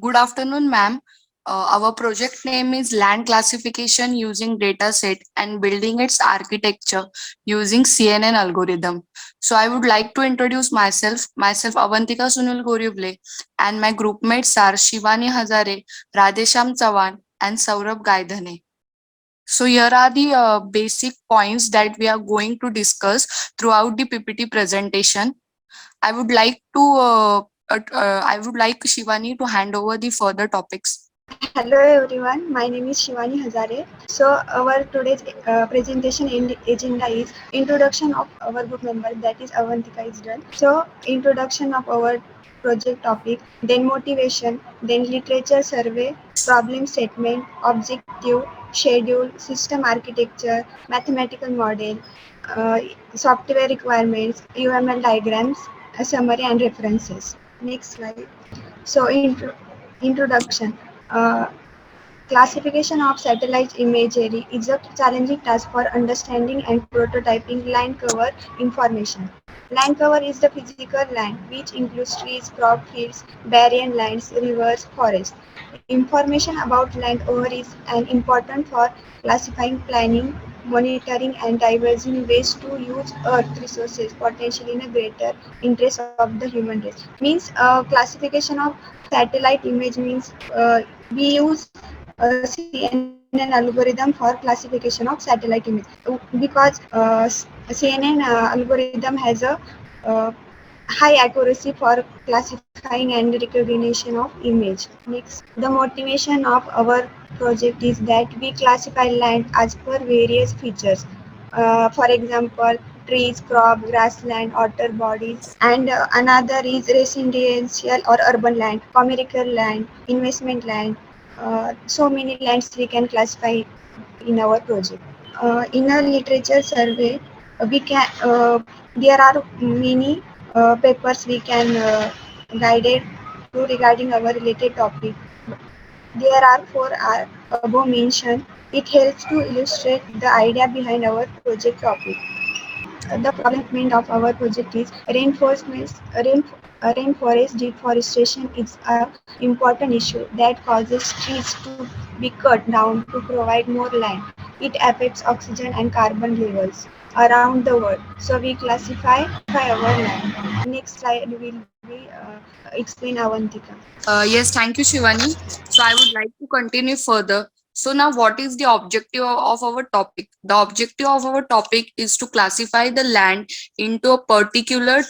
Good afternoon, ma'am. Our project name is Land Classification using Dataset and Building its Architecture using CNN algorithm. So I would like to introduce myself Avantika Sunil GORIWALE, and my group mates are Shivani Hazare, Radhesham Chavan, and Saurabh Gaidhane. So here are the basic points that we are going to discuss throughout the PPT presentation. I would like to I would like Shivani to hand over the further topics. Hello everyone, my name is Shivani Hazare. So our today's presentation agenda is introduction of our group member, that is Avantika is done. So introduction of our project topic, then motivation, then literature survey, problem statement, objective, schedule, system architecture, mathematical model, uh, software requirements, UML diagrams, a summary and references. Next slide. So introduction. Uh, Classification of satellite imagery is a challenging task for understanding and prototyping land cover information. Land cover is the physical land which includes trees, crop fields, barren lands, rivers, forests. Information about land cover is an important for classifying, planning, monitoring and diverging ways to use earth resources potentially in a greater interest of the human race. Means classification of satellite image means we use CNN algorithm for classification of satellite image because CNN algorithm has a uh, high accuracy for classifying and recognition of image. Next, the motivation of our project is that we classify land as per various features. For example, trees, crop, grassland, water bodies, and another is residential or urban land, commercial land, investment land. So many lands we can classify in our project. In a literature survey, we can there are many papers we can guided to regarding our related topic. There are four above mentioned. It helps to illustrate the idea behind our project topic. The problem statement of our project is rainforest deforestation is an important issue that causes trees to be cut down to provide more land. It affects oxygen and carbon levels around the world. So we classify our land. Next slide will be explain Avantika. Yes, thank you, Shivani. So I would like to continue further. So now, what is the objective of our topic? The objective of our topic is to classify the land into a particular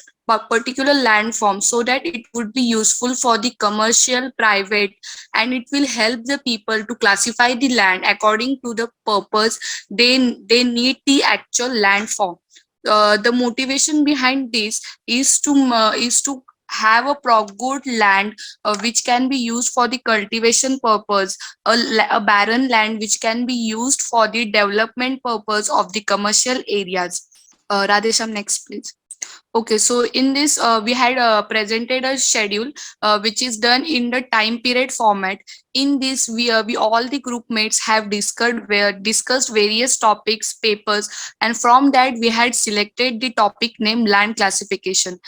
land form so that it would be useful for the commercial, private, and it will help the people to classify the land according to the purpose they need the actual land form. The motivation behind this is to have a good land which can be used for the cultivation purpose, a barren land which can be used for the development purpose of the commercial areas. Radhesham, next please. Okay, so in this, we had presented a schedule which is done in the time period format. In this, we all the group mates have discussed various topics, papers, and from that we had selected the topic name land classification.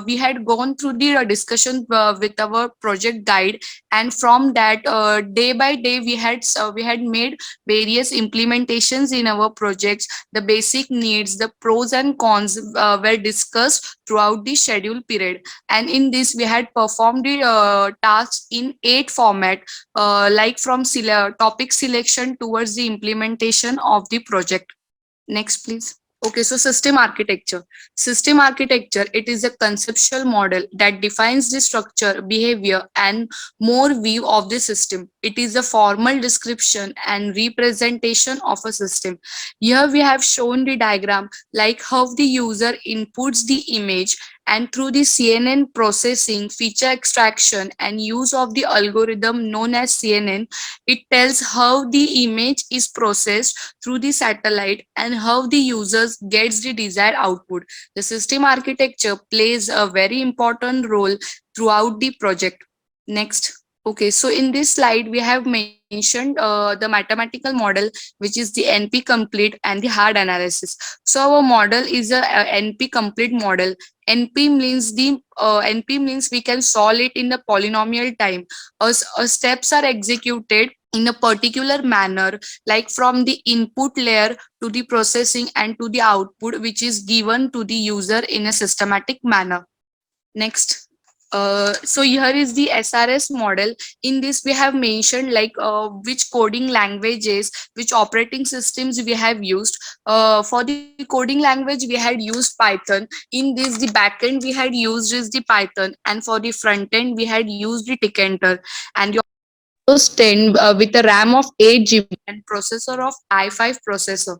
We had gone through the discussion with our project guide, and from that, day by day, we had made various implementations in our projects. The basic needs, the pros and cons were discussed throughout the schedule period. And in this, we had performed the tasks in 8 format, like from topic selection towards the implementation of the project. Next, please. Okay, so system architecture. System architecture, it is a conceptual model that defines the structure, behavior, and more view of the system. It is a formal description and representation of a system. Here we have shown the diagram like how the user inputs the image, and through the CNN processing, feature extraction, and use of the algorithm known as CNN, it tells how the image is processed through the satellite and how the users gets the desired output. The system architecture plays a very important role throughout the project. Next. Okay, so in this slide, we have mentioned the mathematical model, which is the NP complete and the hard analysis. So our model is a NP complete model. NP means we can solve it in the polynomial time. Steps are executed in a particular manner, like from the input layer to the processing and to the output, which is given to the user in a systematic manner. Next. So here is the SRS model. In this, we have mentioned like which coding languages, which operating systems we have used. For the coding language, we had used Python. In this, the backend we had used is the Python, and for the front end, we had used the Tkinter. And your Windows 10 with a RAM of 8 GB and processor of i5 processor.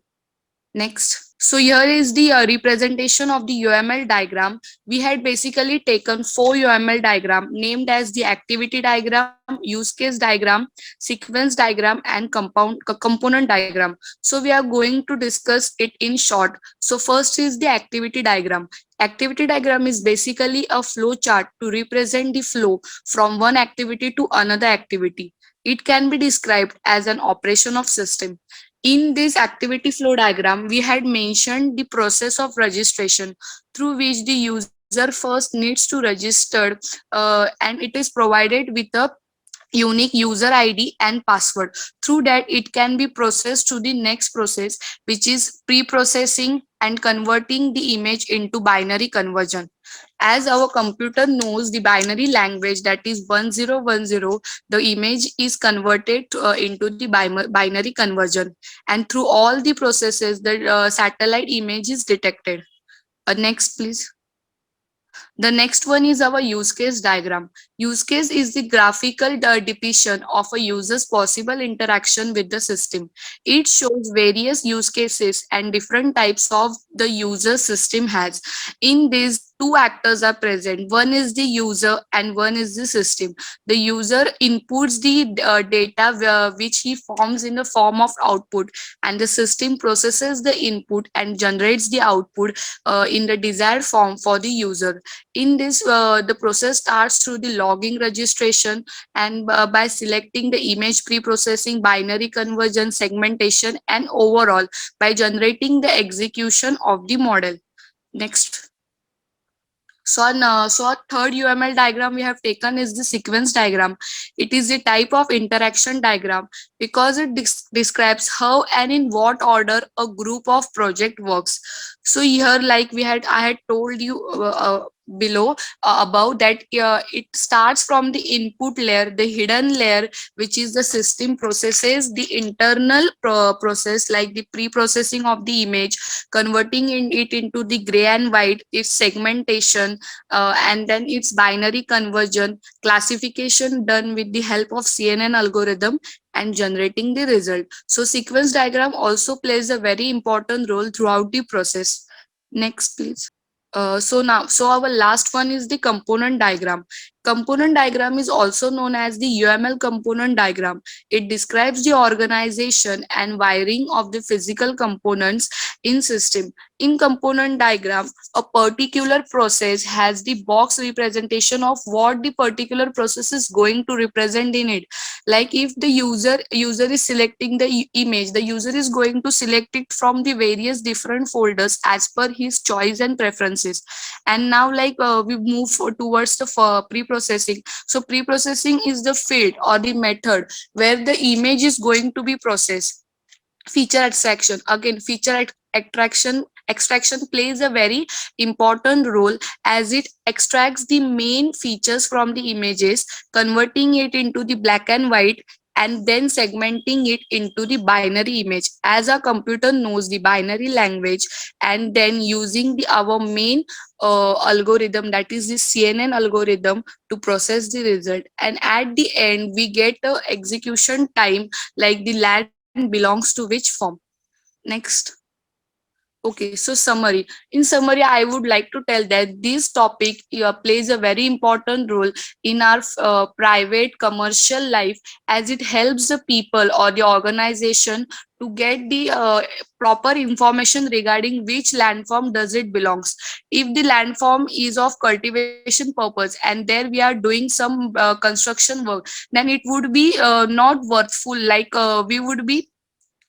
Next. So here is the representation of the UML diagram. We had basically taken four UML diagram named as the activity diagram, use case diagram, sequence diagram, and component diagram. So we are going to discuss it in short. So first is the activity diagram. Activity diagram is basically a flow chart to represent the flow from one activity to another activity. It can be described as an operation of system. In this activity flow diagram, we had mentioned the process of registration through which the user first needs to register, and it is provided with a unique user ID and password. Through that, it can be processed to the next process, which is pre-processing and converting the image into binary conversion. As our computer knows the binary language, that is 1010, the image is converted into the binary conversion, and through all the processes the satellite image is detected. Next please. The next one is our use case diagram. Use case is the graphical depiction of a user's possible interaction with the system. It shows various use cases and different types of the user system has. In this, two actors are present. One is the user and one is the system. The user inputs the data which he forms in the form of output, and the system processes the input and generates the output in the desired form for the user. In this, the process starts through the logging registration, and by selecting the image pre-processing, binary conversion, segmentation, and overall by generating the execution of the model. Next. So our third UML diagram we have taken is the sequence diagram. It is a type of interaction diagram because it describes how and in what order a group of project works. So here, like I had told you below above that it starts from the input layer, the hidden layer, which is the system processes the internal process like the pre-processing of the image, converting it into the gray and white, its segmentation, and then its binary conversion, classification done with the help of CNN algorithm, and generating the result. So sequence diagram also plays a very important role throughout the process. Next, please. So our last one is the component diagram. Component diagram is also known as the UML component diagram. It describes the organization and wiring of the physical components in system. In component diagram, a particular process has the box representation of what the particular process is going to represent in it. Like if the user is selecting the image, the user is going to select it from the various different folders as per his choice and preferences. And now we move towards the pre-processing. So pre-processing is the field or the method where the image is going to be processed. Feature extraction, again extraction plays a very important role, as it extracts the main features from the images, converting it into the black and white, and then segmenting it into the binary image, as our computer knows the binary language, and then using our main algorithm, that is the CNN algorithm, to process the result. And at the end we get a execution time, like the land belongs to which form. Next. Okay, so summary. In summary, I would like to tell that this topic plays a very important role in our private commercial life, as it helps the people or the organization to get the proper information regarding which landform does it belongs. If the landform is of cultivation purpose and there we are doing some construction work, then it would be not worthful. We would be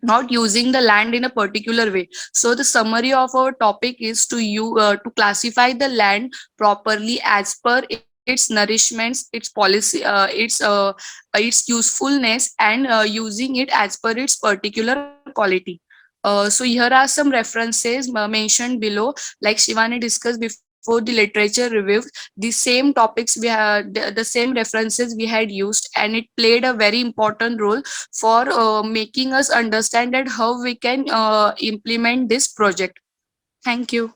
not using the land in a particular way. So the summary of our topic is to classify the land properly as per its nourishments, its policy, its usefulness, and using it as per its particular quality. So here are some references mentioned below. Like Shivani discussed before, the literature review, the same topics we had, the same references we had used, and it played a very important role for making us understand that how we can implement this project. Thank you.